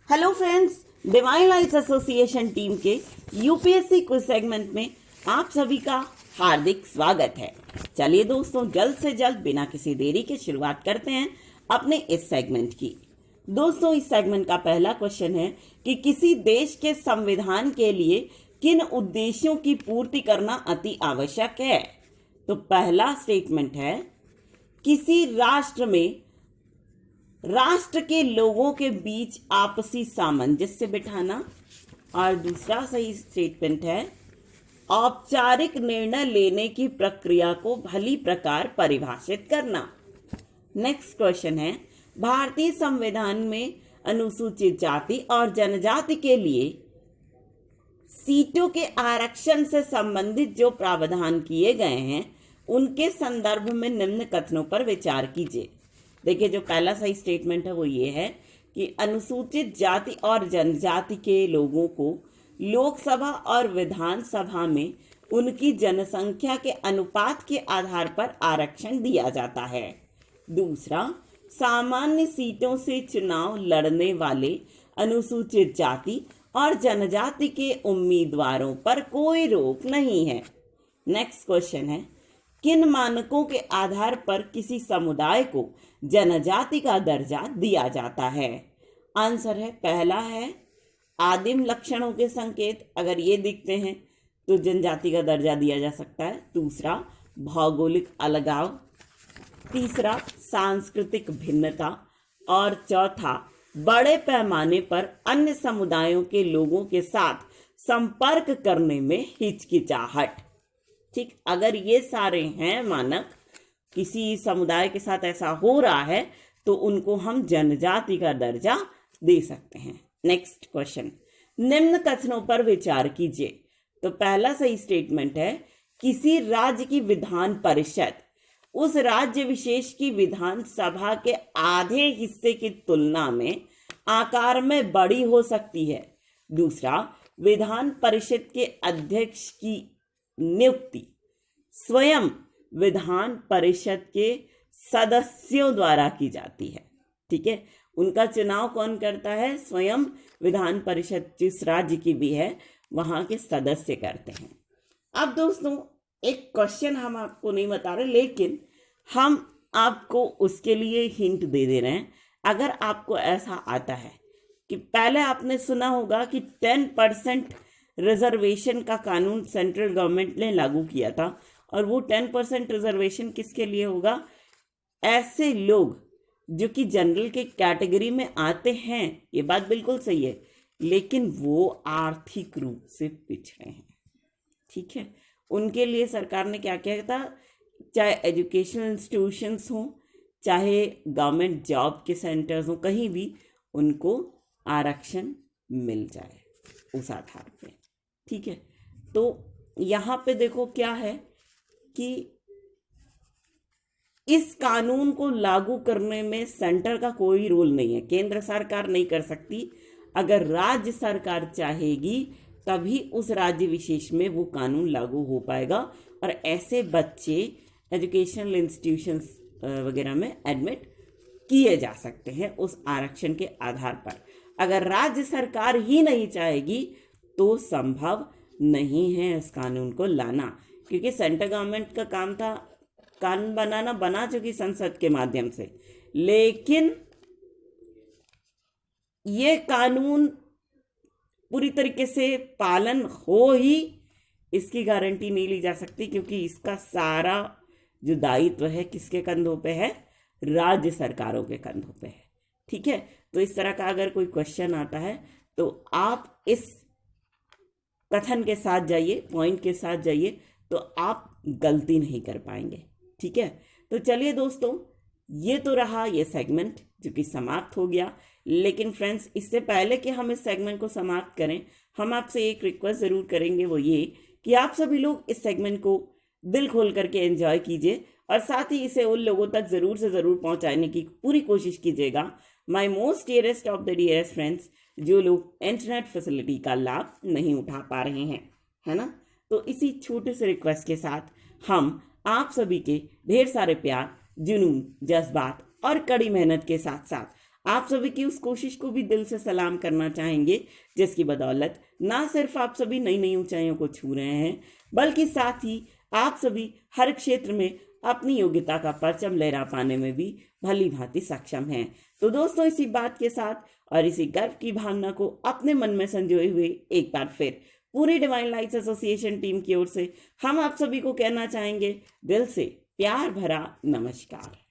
Hello friends, divine lights association team के UPSC quiz segment में आप सभी का हार्दिक स्वागत है। चलिए दोस्तों, जल्द से जल्द बिना किसी देरी के शुरुआत करते हैं अपने इस सेगमेंट की। दोस्तों, इस सेगमेंट का पहला क्वेश्चन है कि किसी देश के संविधान के लिए किन उद्देश्यों की पूर्ति करना अति आवश्यक है। तो पहला स्टेटमेंट है किसी राष्ट्र में राष्ट्र के लोगों के बीच आपसी सामंजस्य बिठाना, और दूसरा सही स्टेटमेंट है औपचारिक निर्णय लेने की प्रक्रिया को भली प्रकार परिभाषित करना। नेक्स्ट क्वेश्चन है भारतीय संविधान में अनुसूचित जाति और जनजाति के लिए सीटों के आरक्षण से संबंधित जो प्रावधान किए गए हैं उनके संदर्भ में निम्न कथनों पर विचार कीजिए। देखिए, जो पहला सही स्टेटमेंट है वो ये है कि अनुसूचित जाति और जनजाति के लोगों को लोकसभा और विधानसभा में उनकी जनसंख्या के अनुपात के आधार पर आरक्षण दिया जाता है। दूसरा, सामान्य सीटों से चुनाव लड़ने वाले अनुसूचित जाति और जनजाति के उम्मीदवारों पर कोई रोक नहीं है। नेक्स्ट क्वेश्चन है किन मानकों के आधार पर किसी समुदाय को जनजाति का दर्जा दिया जाता है। आंसर है पहला है आदिम लक्षणों के संकेत, अगर ये दिखते हैं तो जनजाति का दर्जा दिया जा सकता है। दूसरा, भौगोलिक अलगाव। तीसरा, सांस्कृतिक भिन्नता। और चौथा, बड़े पैमाने पर अन्य समुदायों के लोगों के साथ संपर्क करने में हिचकिचाहट। ठीक, अगर ये सारे हैं मानक, किसी समुदाय के साथ ऐसा हो रहा है तो उनको हम जनजाति का दर्जा दे सकते हैं। नेक्स्ट क्वेश्चन, निम्न कथनों पर विचार कीजिए। तो पहला सही स्टेटमेंट है किसी राज्य की विधान परिषद उस राज्य विशेष की विधानसभा के आधे हिस्से की तुलना में आकार में बड़ी हो सकती है। दूसरा, विधान परिषद के अध्यक्ष की नियुक्ति स्वयं विधान परिषद के सदस्यों द्वारा की जाती है। ठीक है, उनका चुनाव कौन करता है? स्वयं विधान परिषद जिस राज्य की भी है वहां के सदस्य करते हैं। अब दोस्तों, एक क्वेश्चन हम आपको नहीं बता रहे, लेकिन हम आपको उसके लिए हिंट दे रहे हैं। अगर आपको ऐसा आता है कि पहले आपने सुना होगा कि 10% रिजर्वेशन का कानून सेंट्रल गवर्नमेंट ने लागू किया था, और वो 10% रिजर्वेशन किसके लिए होगा? ऐसे लोग जो कि जनरल के कैटेगरी में आते हैं, ये बात बिल्कुल सही है, लेकिन वो आर्थिक रूप से पिछड़े हैं। ठीक है, उनके लिए सरकार ने क्या किया था, चाहे एजुकेशनल इंस्टीट्यूशंस हों, चाहे गवर्नमेंट जॉब के सेंटर्स हों, कहीं भी उनको आरक्षण मिल जाए उस आधार पे। ठीक है, तो यहाँ पे देखो क्या है कि इस कानून को लागू करने में सेंटर का कोई रोल नहीं है, केंद्र सरकार नहीं कर सकती। अगर राज्य सरकार चाहेगी तभी उस राज्य विशेष में वो कानून लागू हो पाएगा, और ऐसे बच्चे एजुकेशनल इंस्टीट्यूशंस वगैरह में एडमिट किए जा सकते हैं उस आरक्षण के आधार पर। अगर राज्य सरकार ही नहीं चाहेगी तो संभव नहीं है इस कानून को लाना, क्योंकि सेंट्रल गवर्नमेंट का काम था कानून बनाना, बना चुकी संसद के माध्यम से, लेकिन ये कानून पूरी तरीके से पालन हो ही इसकी गारंटी नहीं ली जा सकती, क्योंकि इसका सारा जो दायित्व है किसके कंधों पे है? राज्य सरकारों के कंधों पे है। ठीक है, तो इस तरह का अगर कोई क्वेश्चन आता है तो आप इस कथन के साथ जाइए, पॉइंट के साथ जाइए, तो आप गलती नहीं कर पाएंगे। ठीक है, तो चलिए दोस्तों, ये तो रहा ये सेगमेंट जो कि समाप्त हो गया। लेकिन फ्रेंड्स, इससे पहले कि हम इस सेगमेंट को समाप्त करें, हम आपसे एक रिक्वेस्ट ज़रूर करेंगे, वो ये कि आप सभी लोग इस सेगमेंट को दिल खोल करके एंजॉय कीजिए, और साथ ही इसे उन लोगों तक ज़रूर से ज़रूर पहुंचाने की पूरी कोशिश कीजिएगा, my most dearest of the dearest friends, जो लोग इंटरनेट फैसिलिटी का लाभ नहीं उठा पा रहे हैं, है ना। तो इसी छोटे से रिक्वेस्ट के साथ हम आप सभी के ढेर सारे प्यार, जुनून, जज्बात और कड़ी मेहनत के साथ साथ आप सभी की उस कोशिश को भी दिल से सलाम करना चाहेंगे, जिसकी बदौलत ना सिर्फ आप सभी नई नई ऊंचाइयों को छू रहे हैं, बल्कि साथ ही आप सभी हर क्षेत्र में अपनी योग्यता का परचम लहरा पाने में भी भली भांति सक्षम हैं। तो दोस्तों, इसी बात के साथ और इसी गर्व की भावना को अपने मन में संजोए हुए एक बार फिर पूरी डिवाइन लाइट्स एसोसिएशन टीम की ओर से हम आप सभी को कहना चाहेंगे दिल से प्यार भरा नमस्कार।